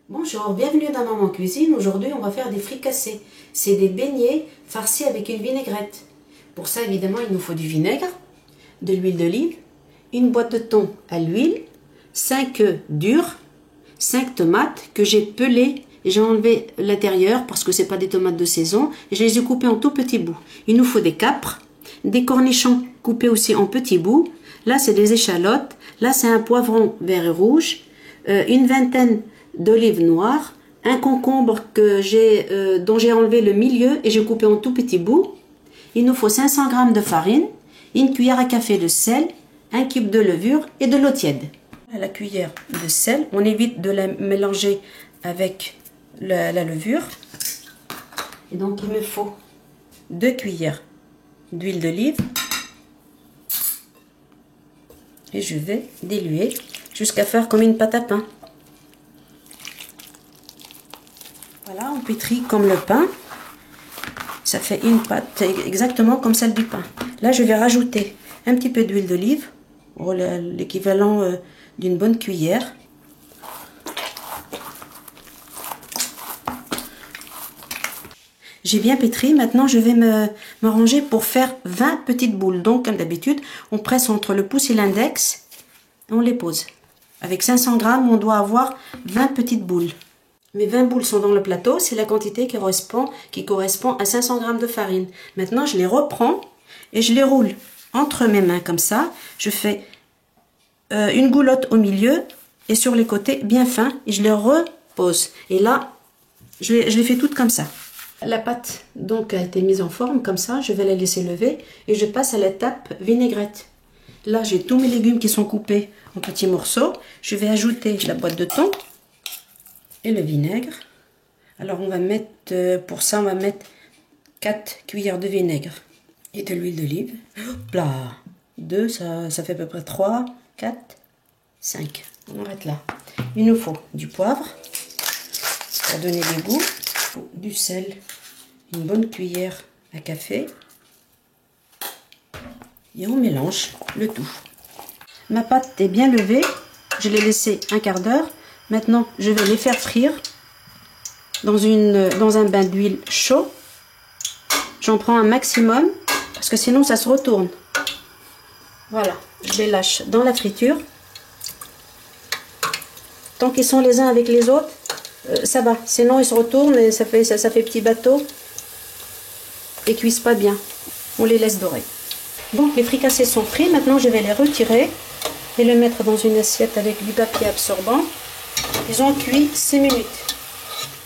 Bonjour, bienvenue dans Maman Cuisine. Aujourd'hui, on va faire des fricassés. C'est des beignets farcis avec une vinaigrette. Pour ça, évidemment, il nous faut du vinaigre, de l'huile d'olive, une boîte de thon à l'huile, 5 œufs durs, 5 tomates que j'ai pelées et j'ai enlevé l'intérieur parce que ce n'est pas des tomates de saison et je les ai coupées en tout petits bouts. Il nous faut des capres, des cornichons coupés aussi en petits bouts. Là, c'est des échalotes. Là, c'est un poivron vert et rouge, une vingtaine d'olives noires, un concombre dont j'ai enlevé le milieu et j'ai coupé en tout petits bouts. Il nous faut 500 g de farine, une cuillère à café de sel, un cube de levure et de l'eau tiède. À la cuillère de sel, on évite de la mélanger avec la levure. Et donc il me faut 2 cuillères d'huile d'olive. Et je vais diluer jusqu'à faire comme une pâte à pain. Voilà, on pétrit comme le pain. Ça fait une pâte exactement comme celle du pain. Là, je vais rajouter un petit peu d'huile d'olive, l'équivalent d'une bonne cuillère. J'ai bien pétri. Maintenant, je vais m'arranger pour faire 20 petites boules. Donc, comme d'habitude, on presse entre le pouce et l'index et on les pose. Avec 500 g, on doit avoir 20 petites boules. Mes 20 boules sont dans le plateau. C'est la quantité qui correspond à 500 g de farine. Maintenant, je les reprends et je les roule entre mes mains comme ça. Je fais une goulotte au milieu et sur les côtés bien fin. Et je les repose. Et là, je les fais toutes comme ça. La pâte donc a été mise en forme comme ça, je vais la laisser lever et je passe à l'étape vinaigrette. Là j'ai tous mes légumes qui sont coupés en petits morceaux. Je vais ajouter la boîte de thon et le vinaigre. Alors on va mettre, pour ça on va mettre 4 cuillères de vinaigre et de l'huile d'olive. Hop là, 2, ça fait à peu près 3, 4, 5. On arrête là. Il nous faut du poivre pour donner le goût. Du sel, une bonne cuillère à café et on mélange le tout. Ma pâte est bien levée, je l'ai laissée un quart d'heure. Maintenant je vais les faire frire dans un bain d'huile chaud. J'en prends un maximum parce que sinon ça se retourne. Voilà, je les lâche dans la friture. Tant qu'ils sont les uns avec les autres, ça va, sinon ils se retournent et ça fait petit bateau et cuisent pas bien. On les laisse dorer. Bon, les fricassés sont frits, maintenant je vais les retirer et les mettre dans une assiette avec du papier absorbant. Ils ont cuit 6 minutes.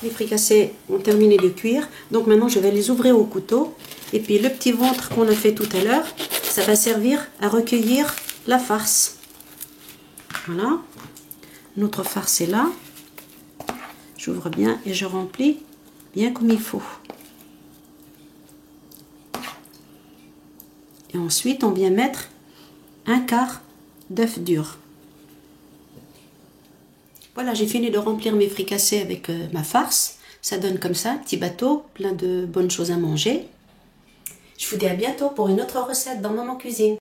Les fricassés ont terminé de cuire, donc maintenant je vais les ouvrir au couteau et puis le petit ventre qu'on a fait tout à l'heure, ça va servir à recueillir la farce. Voilà, notre farce est là. J'ouvre bien et je remplis bien comme il faut. Et ensuite, on vient mettre un quart d'œuf dur. Voilà, j'ai fini de remplir mes fricassés avec ma farce. Ça donne comme ça, un petit bateau, plein de bonnes choses à manger. Je vous dis à bientôt pour une autre recette dans Maman Cuisine.